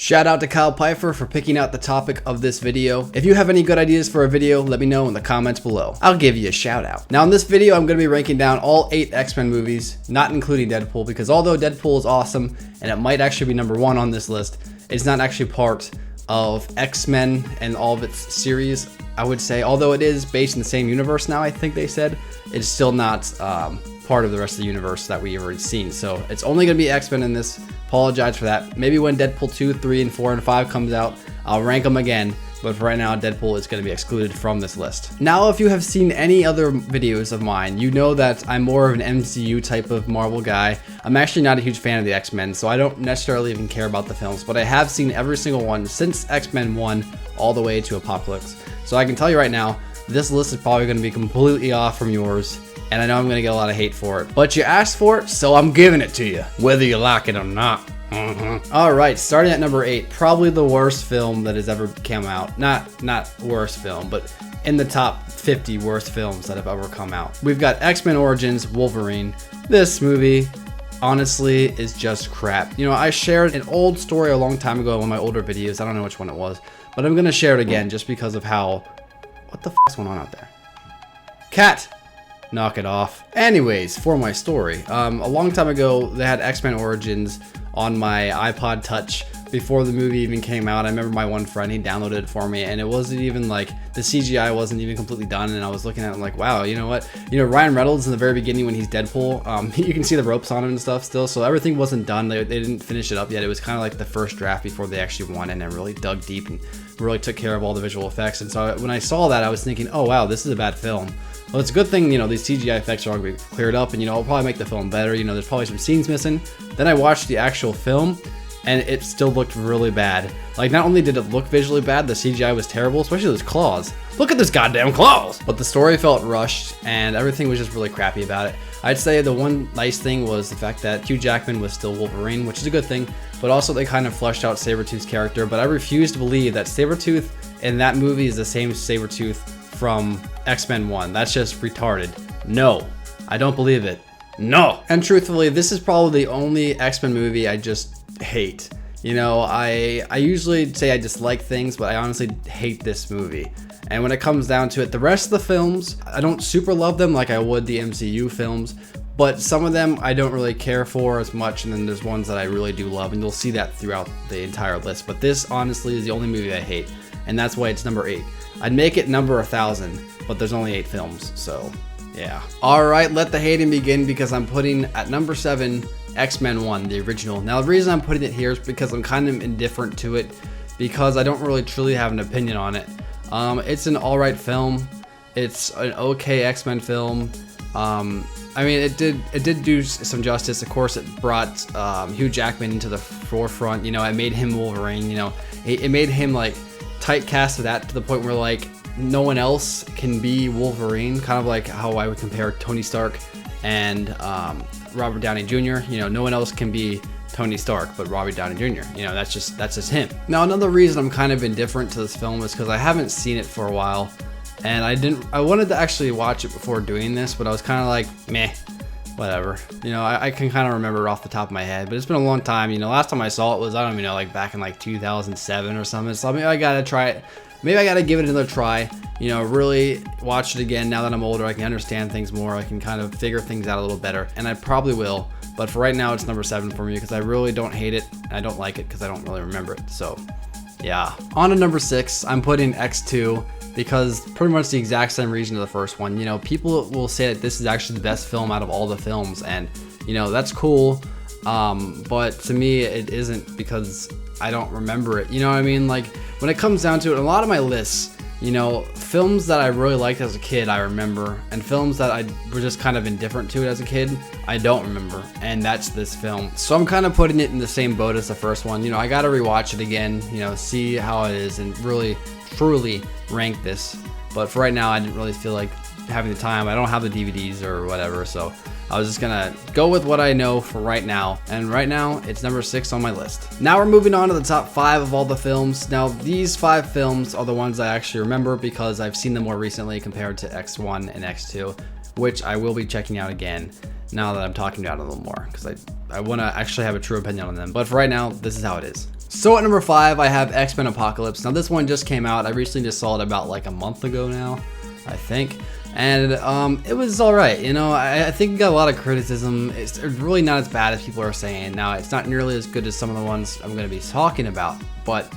Shout out to Kyle Pfeiffer for picking out the topic of this video. If you have any good ideas for a video, let me know in the comments below. I'll give you a shout out. Now in this video, I'm going to be ranking down all 8 X-Men movies, not including Deadpool, because although Deadpool is awesome, and it might actually be number 1 on this list, it's not actually part of X-Men and all of its series, I would say. Although it is based in the same universe now, I think they said, it's still not part of the rest of the universe that we've already seen. So it's only going to be X-Men in this. Apologize for that. Maybe when Deadpool 2, 3, and 4, and 5 comes out, I'll rank them again. But for right now, Deadpool is going to be excluded from this list. Now, if you have seen any other videos of mine, you know that I'm more of an MCU type of Marvel guy. I'm actually not a huge fan of the X-Men, so I don't necessarily even care about the films, but I have seen every single one since X-Men 1 all the way to Apocalypse. So I can tell you right now, this list is probably going to be completely off from yours, and I know I'm going to get a lot of hate for it. But you asked for it, so I'm giving it to you, whether you like it or not. Alright, starting at number 8, probably the worst film that has ever come out. Not worst film, but in the top 50 worst films that have ever come out. We've got X-Men Origins Wolverine. This movie, honestly, is just crap. You know, I shared an old story a long time ago in one of my older videos. I don't know which one it was, but I'm going to share it again just because of how... What the f***'s going on out there? Cat! Knock it off. Anyways, for my story, a long time ago they had X-Men Origins on my iPod Touch before the movie even came out. I remember my one friend, he downloaded it for me, and it wasn't even like, the CGI wasn't even completely done, and I was looking at it like, wow, you know what, Ryan Reynolds in the very beginning when he's Deadpool, you can see the ropes on him and stuff still, so everything wasn't done. They didn't finish it up yet. It was kind of like the first draft before they actually won, and I really dug deep and really took care of all the visual effects. And so when I saw that, I was thinking, oh wow, this is a bad film. Well, it's a good thing, these CGI effects are all going to be cleared up, and, it'll probably make the film better. There's probably some scenes missing. Then I watched the actual film, and it still looked really bad. Like, not only did it look visually bad, the CGI was terrible, especially those claws. Look at those goddamn claws! But the story felt rushed, and everything was just really crappy about it. I'd say the one nice thing was the fact that Hugh Jackman was still Wolverine, which is a good thing, but also they kind of fleshed out Sabretooth's character. But I refuse to believe that Sabretooth in that movie is the same Sabretooth from X-Men 1. That's just retarded. No, I don't believe it. No. And truthfully, this is probably the only X-Men movie I just hate. I usually say I dislike things, but I honestly hate this movie. And when it comes down to it, the rest of the films, I don't super love them like I would the MCU films, but some of them I don't really care for as much, and then there's ones that I really do love, and you'll see that throughout the entire list. But this, honestly, is the only movie I hate, and that's why it's number 8. I'd make it number 1,000, but there's only 8 films, so yeah. Alright, let the hating begin, because I'm putting at number 7, X-Men 1, the original. Now the reason I'm putting it here is because I'm kind of indifferent to it, because I don't really truly have an opinion on it. It's an alright film. It's an okay X-Men film. I mean, it did do some justice. Of course, it brought Hugh Jackman into the forefront. It made him Wolverine. It made him like typecast to that, to the point where like no one else can be Wolverine. Kind of like how I would compare Tony Stark and Robert Downey Jr. No one else can be Tony Stark but Robert Downey Jr. That's just him. Now another reason I'm kind of indifferent to this film is because I haven't seen it for a while, and I wanted to actually watch it before doing this, but I was kind of like, meh, whatever. I can kind of remember off the top of my head, but it's been a long time. Last time I saw it was, I don't even know, like back in like 2007 or something. So maybe I gotta try it. Maybe I gotta give it another try. Really watch it again. Now that I'm older, I can understand things more. I can kind of figure things out a little better, and I probably will. But for right now, it's number 7 for me because I really don't hate it. I don't like it because I don't really remember it. So, yeah. On to number 6, I'm putting X2 because pretty much the exact same reason to the first one. People will say that this is actually the best film out of all the films, and that's cool. But to me, it isn't because I don't remember it. You know what I mean? Like when it comes down to it, a lot of my lists, films that I really liked as a kid, I remember, and films that I were just kind of indifferent to it as a kid, I don't remember, and that's this film. So I'm kind of putting it in the same boat as the first one. I gotta rewatch it again, see how it is, and really, truly rank this. But for right now, I didn't really feel like having the time. I don't have the DVDs or whatever, so I was just gonna go with what I know for right now, and right now it's number 6 on my list. Now we're moving on to the top 5 of all the films. Now these 5 films are the ones I actually remember because I've seen them more recently compared to X1 and X2, which I will be checking out again now that I'm talking about it a little more, because I want to actually have a true opinion on them. But for right now, this is how it is. So at number 5, I have X-Men Apocalypse. Now this one just came out. I recently just saw it about like a month ago now, I think. And it was alright, you know. I think it got a lot of criticism. It's really not as bad as people are saying. Now, it's not nearly as good as some of the ones I'm going to be talking about, but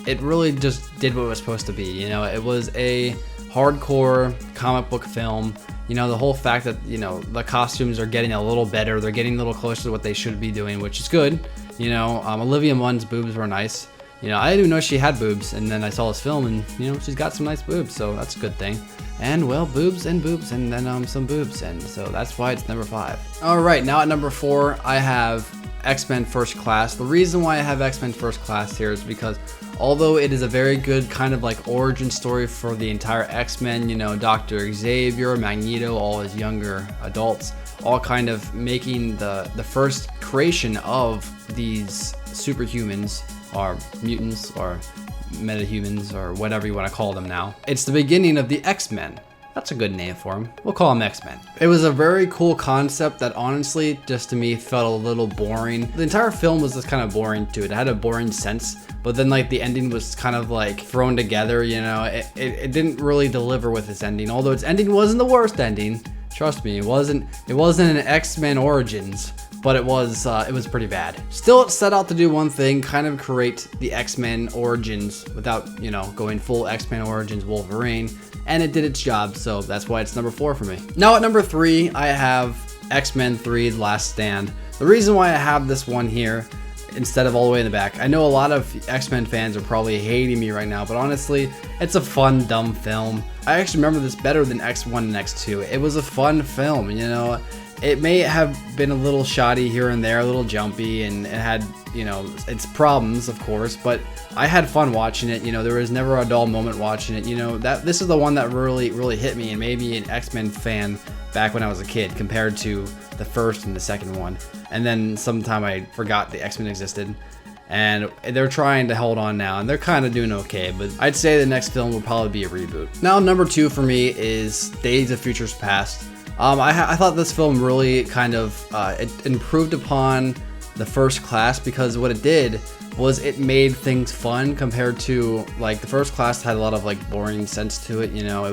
it really just did what it was supposed to be. You know, it was a hardcore comic book film. You know, the whole fact that, you know, the costumes are getting a little better. They're getting a little closer to what they should be doing, which is good. You know, Olivia Munn's boobs were nice. You know, I didn't even know she had boobs, and then I saw this film, and, you know, she's got some nice boobs, so that's a good thing. And, well, boobs, and then some boobs, and so that's why it's number 5. Alright, now at number 4, I have X-Men First Class. The reason why I have X-Men First Class here is because although it is a very good kind of like origin story for the entire X-Men, you know, Dr. Xavier, Magneto, all his younger adults, all kind of making the first creation of these superhumans, or mutants, or metahumans, or whatever you want to call them now. It's the beginning of the X-Men. That's a good name for them. We'll call them X-Men. It was a very cool concept that honestly, just to me, felt a little boring. The entire film was just kind of boring too. It had a boring sense, but then like the ending was kind of like thrown together, you know. It didn't really deliver with its ending, although its ending wasn't the worst ending. Trust me, it wasn't an X-Men Origins, but it was pretty bad. Still, it set out to do one thing, kind of create the X-Men Origins without, you know, going full X-Men Origins Wolverine, and it did its job, so that's why it's number 4 for me. Now at number 3, I have X-Men 3: The Last Stand. The reason why I have this one here instead of all the way in the back, I know a lot of X-Men fans are probably hating me right now, but honestly, it's a fun, dumb film. I actually remember this better than X1 and X2. It was a fun film, you know. It may have been a little shoddy here and there, a little jumpy, and it had, you know, its problems, of course, but I had fun watching it. You know, there was never a dull moment watching it. You know, this is the one that really hit me and made me an X-Men fan back when I was a kid compared to the first and the second one. And then sometime I forgot the X-Men existed, and they're trying to hold on now, and they're kind of doing okay, but I'd say the next film will probably be a reboot. Now, number 2 for me is Days of Future Past. I thought this film really kind of it improved upon the First Class, because what it did was it made things fun compared to like the First Class had a lot of like boring sense to it. You know,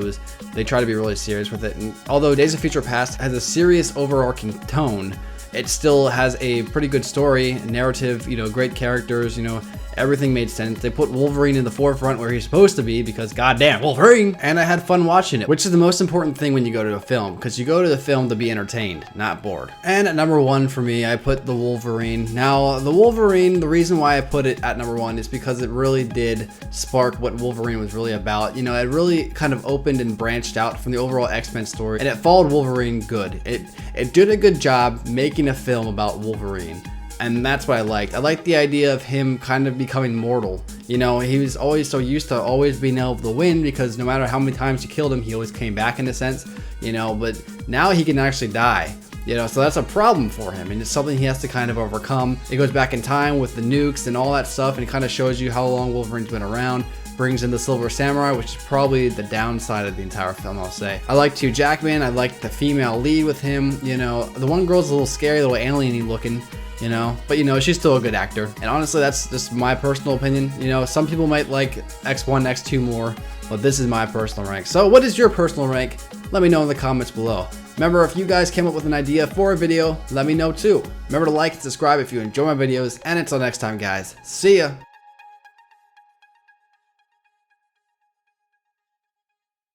they try to be really serious with it, and although Days of Future Past has a serious overarching tone, it still has a pretty good story, narrative, you know, great characters, you know, everything made sense. They put Wolverine in the forefront where he's supposed to be, because goddamn Wolverine! And I had fun watching it, which is the most important thing when you go to a film, because you go to the film to be entertained, not bored. And at number 1 for me, I put the Wolverine. Now, the Wolverine, the reason why I put it at number 1 is because it really did spark what Wolverine was really about. You know, it really kind of opened and branched out from the overall X-Men story, and it followed Wolverine good. It did a good job making a film about Wolverine. And that's what I liked. I liked the idea of him kind of becoming mortal. You know, he was always so used to always being able to win, because no matter how many times you killed him, he always came back in a sense, you know, but now he can actually die. You know, so that's a problem for him, and it's something he has to kind of overcome. It goes back in time with the nukes and all that stuff, and it kind of shows you how long Wolverine's been around. Brings in the Silver Samurai, which is probably the downside of the entire film, I'll say. I liked Hugh Jackman. I liked the female lead with him. You know, the one girl's a little scary, a little alien-y looking, you know, but you know, she's still a good actor. And honestly, that's just my personal opinion. You know, some people might like X1, X2 more, but this is my personal rank. So what is your personal rank? Let me know in the comments below. Remember, if you guys came up with an idea for a video, let me know too. Remember to like and subscribe if you enjoy my videos, and until next time, guys, see ya!